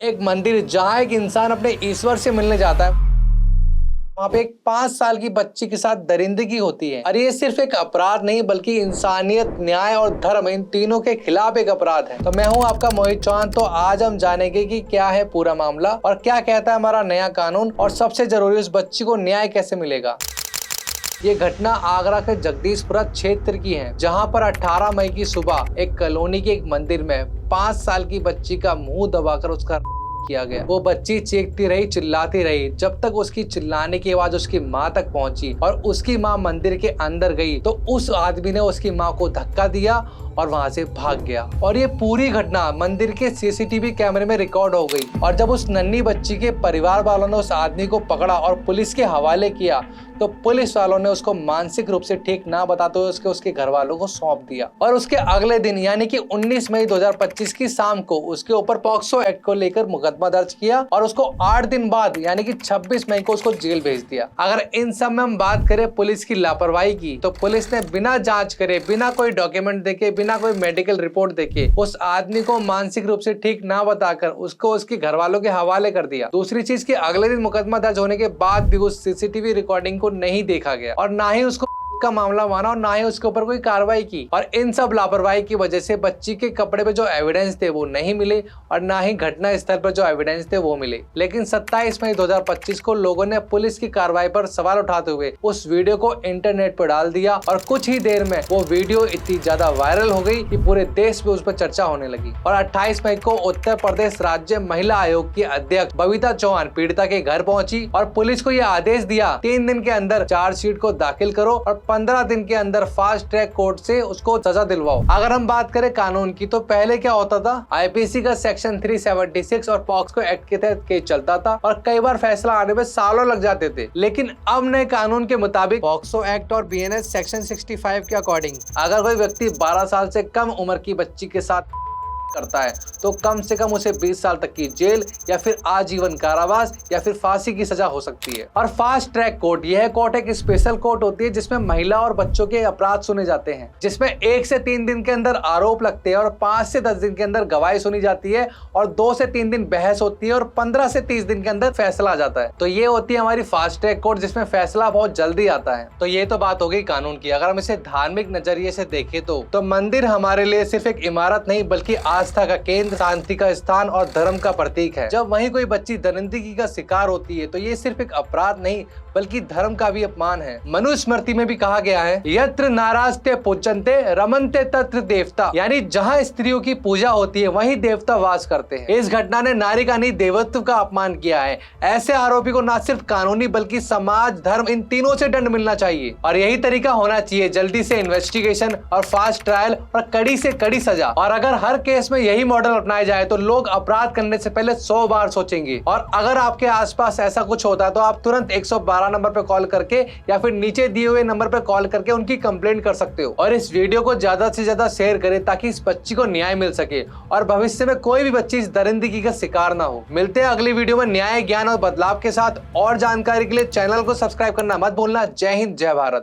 एक मंदिर जहाँ एक इंसान अपने ईश्वर से मिलने जाता है, वहाँ पे एक 5 साल की बच्ची के साथ दरिंदगी होती है। और ये सिर्फ एक अपराध नहीं बल्कि इंसानियत, न्याय और धर्म, इन तीनों के खिलाफ एक अपराध है। तो मैं हूँ आपका मोहित चौहान। तो आज हम जानेंगे कि क्या है पूरा मामला और क्या कहता है हमारा नया कानून, और सबसे जरूरी उस बच्ची को न्याय कैसे मिलेगा। ये घटना आगरा के जगदीशपुरा क्षेत्र की है, जहां पर 18 मई की सुबह एक कॉलोनी के एक मंदिर में 5 साल की बच्ची का मुंह दबाकर उसका किया गया। वो बच्ची चीखती रही, चिल्लाती रही, जब तक उसकी चिल्लाने की आवाज उसकी माँ तक पहुंची और उसकी माँ मंदिर के अंदर गई तो उस आदमी ने उसकी माँ को धक्का दिया और वहां से भाग गया। और ये पूरी घटना मंदिर के सीसीटीवी कैमरे में रिकॉर्ड हो गई। और जब उस नन्ही बच्ची के परिवार वालों ने उस आदमी को पकड़ा और पुलिस के हवाले किया तो पुलिस वालों ने उसको मानसिक रूप से ठीक ना बताते हुए उसके घर वालों को सौंप दिया। और उसके अगले दिन यानी कि 19 मई 2025 की शाम को उसके ऊपर पॉक्सो एक्ट को लेकर मुकदमा दर्ज किया और उसको 8 दिन बाद यानी कि 26 मई को उसको जेल भेज दिया। अगर इन सब में हम बात करें पुलिस की लापरवाही की, तो पुलिस ने बिना जांच करे, बिना कोई डॉक्यूमेंट देखे, बिना कोई मेडिकल रिपोर्ट देखे उस आदमी को मानसिक रूप से ठीक ना बताकर उसको उसके घर वालों के हवाले कर दिया। दूसरी चीज कि अगले दिन मुकदमा दर्ज होने के बाद भी उस सीसीटीवी रिकॉर्डिंग को नहीं देखा गया और ना ही उसको का मामला माना और ना ही उसके ऊपर कोई कार्रवाई की। और इन सब लापरवाही की वजह से बच्ची के कपड़े पे जो एविडेंस थे वो नहीं मिले और ना ही घटना स्थल पर जो एविडेंस थे वो मिले। लेकिन 27 मई 2025 को लोगों ने पुलिस की कार्रवाई पर सवाल उठाते हुए उस वीडियो को इंटरनेट पर डाल दिया और कुछ ही देर में वो वीडियो इतनी ज्यादा वायरल हो गई कि पूरे देश में उस पर चर्चा होने लगी। और 28 मई को उत्तर प्रदेश राज्य महिला आयोग की अध्यक्ष बबीता चौहान पीड़िता के घर पहुंची और पुलिस को यह आदेश दिया 3 दिन के अंदर चार्जशीट को दाखिल करो और 15 दिन के अंदर फास्ट ट्रैक कोर्ट से उसको सजा दिलवाओ। अगर हम बात करें कानून की, तो पहले क्या होता था, आईपीसी का सेक्शन 376 और पॉक्सो एक्ट के तहत केस चलता था और कई बार फैसला आने में सालों लग जाते थे। लेकिन अब नए कानून के मुताबिक पॉक्सो एक्ट और बीएनएस सेक्शन 65 के अकॉर्डिंग अगर कोई व्यक्ति 12 साल से कम उम्र की बच्ची के साथ करता है तो कम से कम उसे 20 साल तक की जेल या फिर आजीवन कारावास या फिर फांसी की सजा हो सकती है। और फास्ट ट्रैक कोर्ट, यह कोर्ट एक स्पेशल कोर्ट होती है जिसमें महिला और बच्चों के अपराध सुने जाते हैं, जिसमें 1 से 3 दिन के अंदर आरोप लगते हैं और 5 से 10 दिन के अंदर गवाही सुनी जाती है और 2 से 3 दिन बहस होती है और 15 से 30 दिन के अंदर फैसला आ जाता है। तो ये होती है हमारी फास्ट ट्रैक कोर्ट जिसमें फैसला बहुत जल्दी आता है। तो ये तो बात हो गई कानून की। अगर हम इसे धार्मिक नजरिए से देखें तो मंदिर हमारे लिए सिर्फ एक इमारत नहीं बल्कि आस्था का केंद्र, शांति का स्थान और धर्म का प्रतीक है। जब वहीं कोई बच्ची दरिंदगी का शिकार होती है तो ये सिर्फ एक अपराध नहीं बल्कि धर्म का भी अपमान है। मनुस्मृति में भी कहा गया है, यत्र नारास्ते पूजन्ते रमन्ते तत्र देवता, यानी जहाँ स्त्रियों की पूजा होती है वहीं देवता वास करते हैं। इस घटना ने नारी का नहीं देवत्व का अपमान किया है। ऐसे आरोपी को न सिर्फ कानूनी बल्कि समाज, धर्म, इन तीनों से दंड मिलना चाहिए। और यही तरीका होना चाहिए, जल्दी से इन्वेस्टिगेशन और फास्ट ट्रायल और कड़ी से कड़ी सजा। और अगर हर केस में यही मॉडल अपनाया जाए तो लोग अपराध करने से पहले 100 बार सोचेंगे। और अगर आपके आसपास ऐसा कुछ होता है तो आप तुरंत 112 नंबर पे कॉल करके या फिर नीचे दिए हुए नंबर पे कॉल करके उनकी कंप्लेंट कर सकते हो। और इस वीडियो को ज्यादा से ज्यादा शेयर करें ताकि इस बच्ची को न्याय मिल सके और भविष्य में कोई भी बच्ची इस दरिंदगी का शिकार ना हो। मिलते हैं अगली वीडियो में न्याय, ज्ञान और बदलाव के साथ। और जानकारी के लिए चैनल को सब्सक्राइब करना मत भूलना। जय हिंद, जय भारत।